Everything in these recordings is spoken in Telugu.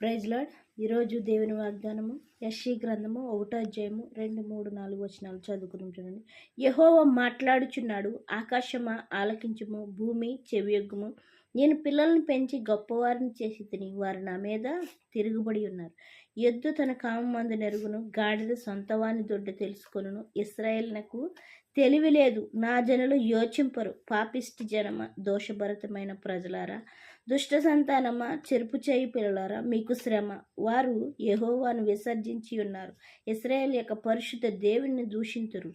Praise lord. ఈరోజు దేవుని వాగ్దానము యెషయా గ్రంథము 1వ అధ్యాయము 2, 3, 4 వచనాలు చదువుకున్నాం. చూడండి. యెహోవా మాట్లాడుచున్నాడు, ఆకాశమా ఆలకించుము, భూమి చెవియొగ్గుము. నేను పిల్లలను పెంచి గొప్పవారిని చేసి తిని వారు నా మీద తిరుగుబడి ఉన్నారు. ఎద్దు తన కామమందు నెరుగును, గాడిద సొంతవాని దొడ్డ తెలుసుకొనును. ఇశ్రాయేలునకు తెలివి లేదు, నా జనులు యోచింపరు. పాపిష్టి జనమ, దోషభరితమైన ప్రజలారా, దుష్ట సంతానమా, చెరుపు చేయి పిల్లలారా, మీకు శ్రమ. వారు యెహోవాను విసర్జించి ఉన్నారు, ఇశ్రాయేలు యొక్క పరిశుద్ధ దేవుని దూషింతురు.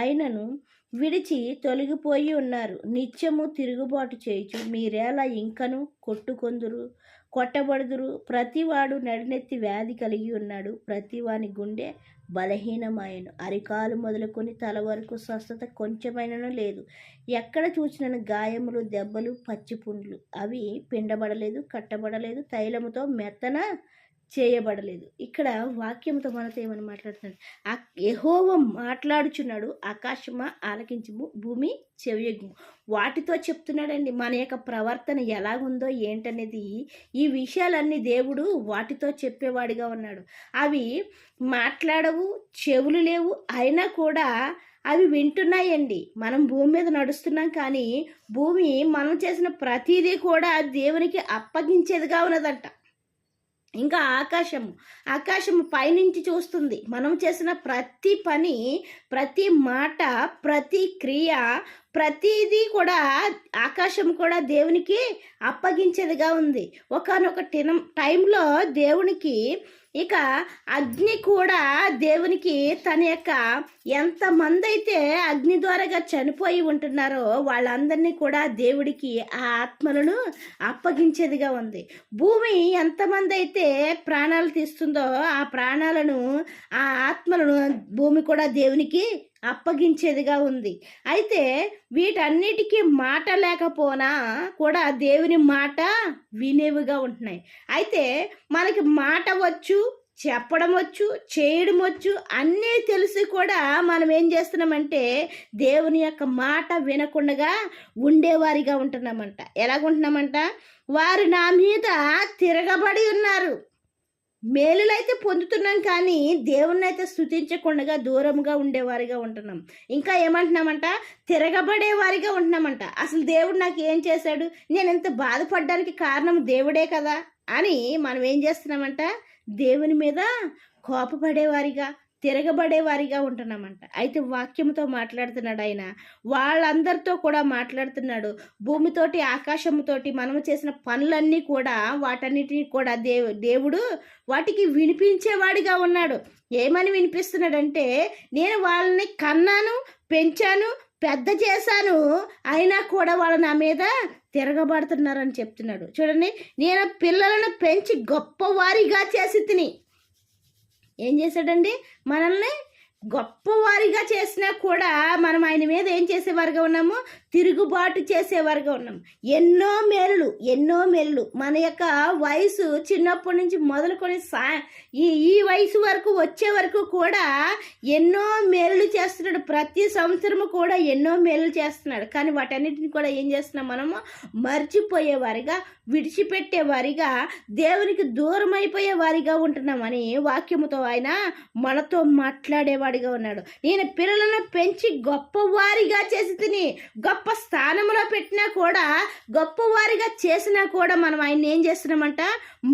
ఆయనను విడిచి తొలగిపోయి ఉన్నారు. నిత్యము తిరుగుబాటు చేయుచు మీరేలా ఇంకను కొట్టబడుదురు. ప్రతివాడు నడినెత్తి వ్యాధి కలిగి ఉన్నాడు, ప్రతివాని గుండె బలహీనమాయను. అరికాలు మొదలుకొని తల వరకు స్వస్థత కొంచెమైనను లేదు. ఎక్కడ చూసినను గాయములు, దెబ్బలు, పచ్చిపుండ్లు. అవి పిండబడలేదు, కట్టబడలేదు, తైలముతో మెత్తన చేయబడలేదు. ఇక్కడ వాక్యంతో మనతో ఏమని మాట్లాడుతున్నాడు? యెహోవా మాట్లాడుచున్నాడు, ఆకాశమా ఆలకించుము, భూమి చెవియొగ్గుము. వాటితో చెప్తున్నాడండి మన యొక్క ప్రవర్తన ఎలాగుందో ఏంటనేది. ఈ విషయాలన్నీ దేవుడు వాటితో చెప్పేవాడిగా ఉన్నాడు. అవి మాట్లాడవు, చెవులు లేవు, అయినా కూడా అవి వింటున్నాయండి. మనం భూమి మీద నడుస్తున్నాం, కానీ భూమి మనం చేసిన ప్రతిదీ కూడా దేవునికి అప్పగించేదిగా ఉన్నదంట. ఇంకా ఆకాశము పైనుంచి చూస్తుంది. మనం చేసిన ప్రతి పని, ప్రతి మాట, ప్రతి క్రియ, ప్రతిదీ కూడా ఆకాశం కూడా దేవునికి అప్పగించేదిగా ఉంది. ఒకానొక టైంలో దేవునికి ఇక అగ్ని కూడా దేవునికి తన యొక్క ఎంతమంది అయితే అగ్ని ద్వారాగా చనిపోయి ఉంటున్నారో వాళ్ళందరినీ కూడా దేవుడికి ఆ ఆత్మలను అప్పగించేదిగా ఉంది. భూమి ఎంతమంది అయితే ప్రాణాలు తీస్తుందో ఆ ప్రాణాలను, ఆ ఆత్మలను భూమి కూడా దేవునికి అప్పగించేదిగా ఉంది. అయితే వీటన్నిటికీ మాట లేకపోనా కూడా దేవుని మాట వినేవిగా ఉంటున్నాయి. అయితే మనకి మాట వచ్చు, చెప్పడం వచ్చు, చేయడం వచ్చు, అన్నీ తెలిసి కూడా మనం ఏం చేస్తున్నామంటే దేవుని యొక్క మాట వినకుండా ఉండేవారిగా ఉంటున్నామంట. ఎలాగుంటున్నామంట? వారు నా మీద తిరగబడి ఉన్నారు. మేలులైతే పొందుతున్నాం, కానీ దేవుణ్ణి అయితే స్తుతించకుండా దూరంగా ఉండేవారిగా ఉంటున్నాం. ఇంకా ఏమంటున్నామంట? తిరగబడేవారిగా ఉంటున్నామంట. అసలు దేవుడు నాకు ఏం చేశాడు, నేను ఎంత బాధపడడానికి కారణం దేవుడే కదా అని మనం ఏం చేస్తున్నామంట? దేవుని మీద కోపపడేవారిగా, తిరగబడేవారిగా ఉంటున్నామంట. అయితే వాక్యంతో మాట్లాడుతున్నాడు ఆయన. వాళ్ళందరితో కూడా మాట్లాడుతున్నాడు. భూమితోటి, ఆకాశముతోటి మనము చేసిన పనులన్నీ కూడా, వాటన్నిటిని కూడా దేవుడు వాటికి వినిపించేవాడిగా ఉన్నాడు. ఏమని వినిపిస్తున్నాడంటే, నేను వాళ్ళని కన్నాను, పెంచాను, పెద్ద చేశాను, అయినా కూడా వాళ్ళు నా మీద తిరగబడుతున్నారని చెప్తున్నాడు. చూడండి, నేను పిల్లలను పెంచి గొప్పవారిగా చేసి తిని. ఏం చేశాడండి? మనల్ని గొప్పవారిగా చేసినా కూడా మనం ఆయన మీద ఏం చేసేవారుగా ఉన్నాము? తిరుగుబాటు చేసేవారుగా ఉన్నాము. ఎన్నో మేలు మన యొక్క వయసు చిన్నప్పటి నుంచి మొదలుకొని ఈ వయసు వరకు వచ్చే వరకు కూడా ఎన్నో మేలు చేస్తున్నాడు. ప్రతి సంవత్సరము కూడా ఎన్నో మేలు చేస్తున్నాడు. కానీ వాటన్నిటిని కూడా ఏం చేస్తున్నాం? మనము మర్చిపోయేవారిగా, విడిచిపెట్టేవారిగా, దేవునికి దూరం అయిపోయేవారిగా ఉంటున్నామని వాక్యముతో ఆయన మనతో మాట్లాడేవాడిగా ఉన్నాడు. నేను పిల్లలను పెంచి గొప్పవారిగా చేసి తిని, గొప్ప స్థానంలో పెట్టినా కూడా, గొప్పవారిగా చేసినా కూడా మనం ఆయన ఏం చేస్తున్నామంట?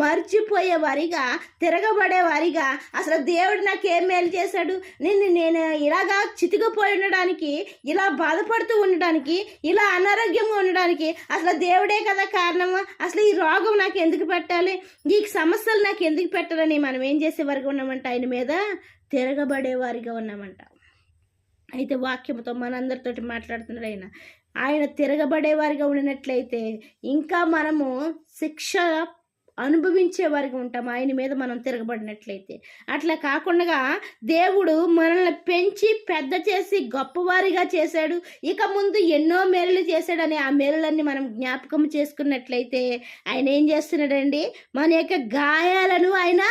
మర్చిపోయేవారిగా, తిరగబడేవారిగా. అసలు దేవుడు నాకు ఏం మేలు చేశాడు, నేను ఇలాగా చితికిపోయి ఉండడానికి, ఇలా బాధపడుతూ ఉండడానికి, ఇలా అనారోగ్యంగా ఉండడానికి అసలు దేవుడే కదా కారణము. అసలు ఈ రోగం నాకు ఎందుకు పెట్టాలి, ఈ సమస్యలు నాకు ఎందుకు పెట్టాలని మనం ఏం చేసేవారిగా ఉన్నామంట? ఆయన మీద తిరగబడేవారిగా ఉన్నామంట. అయితే వాక్యంతో మనందరితోటి మాట్లాడుతున్నాడు ఆయన తిరగబడేవారిగా ఉండినట్లయితే ఇంకా మనము శిక్ష అనుభవించేవారిగా ఉంటాం, ఆయన మీద మనం తిరగబడినట్లయితే. అట్లా కాకుండా దేవుడు మనల్ని పెంచి పెద్ద చేసి గొప్పవారిగా చేశాడు. ఇక ముందు ఎన్నో మేలు చేశాడని ఆ మేలులన్నీ మనం జ్ఞాపకం చేసుకున్నట్లయితే ఆయన ఏం చేస్తున్నాడండి? మన యొక్క గాయాలను ఆయన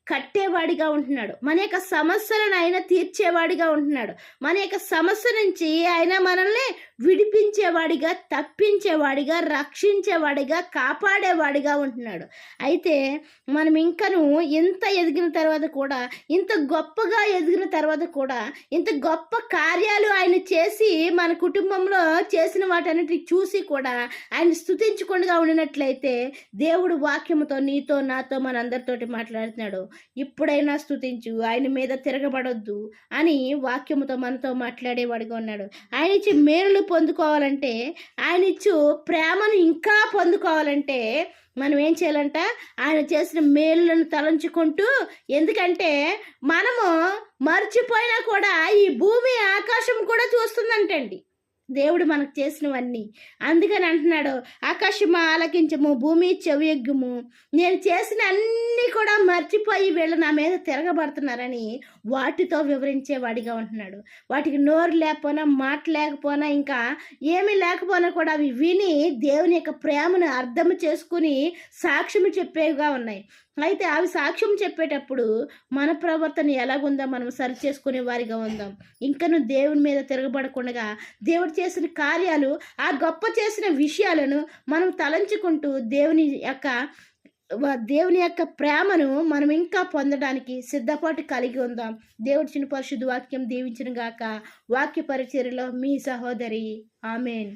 కట్టేవాడిగా ఉంటున్నాడు. మన యొక్క సమస్యలను ఆయన తీర్చేవాడిగా ఉంటున్నాడు. మన యొక్క సమస్య నుంచి ఆయన మనల్ని విడిపించేవాడిగా, తప్పించేవాడిగా, రక్షించేవాడిగా, కాపాడేవాడిగా ఉంటున్నాడు. అయితే మనం ఇంకను ఇంత ఎదిగిన తర్వాత కూడా, ఇంత గొప్పగా ఎదిగిన తర్వాత కూడా, ఇంత గొప్ప కార్యాలు ఆయన చేసి మన కుటుంబంలో చేసిన వాటన్నిటిని చూసి కూడా ఆయన స్తుతించకుండా ఉండినట్లయితే దేవుడు వాక్యముతో నీతో నాతో మనందరితోటి మాట్లాడుతున్నాడు. ఇప్పుడైనా స్తుతించు, ఆయన మీద తిరగబడొద్దు అని వాక్యముతో మనతో మాట్లాడేవాడిగా ఉన్నాడు. ఆయన ఇచ్చే మేలులు పొందుకోవాలంటే, ఆయన ఇచ్చు ప్రేమను ఇంకా పొందుకోవాలంటే మనం ఏం చేయాలంట? ఆయన చేసిన మేలులను తలంచుకుంటూ, ఎందుకంటే మనము మర్చిపోయినా కూడా ఈ భూమి ఆకాశం కూడా చూస్తుందంటండి దేవుడు మనకు చేసినవన్నీ. అందుకని అంటున్నాడు, ఆకాశము ఆలకించము, భూమి చెవియొగ్గుము, నేను చేసిన అన్నీ కూడా మర్చిపోయి వీళ్ళు నా మీద తిరగబడుతున్నారని వాటితో వివరించేవాడిగా ఉంటున్నాడు. వాటికి నోరు లేకపోయినా, మాట లేకపోయినా, ఇంకా ఏమీ లేకపోయినా కూడా అవి విని దేవుని యొక్క ప్రేమను అర్థం చేసుకుని సాక్ష్యం చెప్పేవిగా ఉన్నాయి. అయితే అవి సాక్ష్యం చెప్పేటప్పుడు మన ప్రవర్తన ఎలాగుందో మనం సరి చేసుకునే వారిగా ఉందాం. ఇంకను దేవుని మీద తిరగబడకుండా దేవుడు చేసిన కార్యాలు, ఆ గొప్ప చేసిన విషయాలను మనం తలంచుకుంటూ దేవుని యొక్క ప్రేమను మనం ఇంకా పొందడానికి సిద్ధపాటు కలిగి ఉందాం. దేవుడి చిన్న పరిశుద్ధ వాక్యం దీవించిన గాక. వాక్య పరిచర్యలో మీ సహోదరి. ఆమెన్.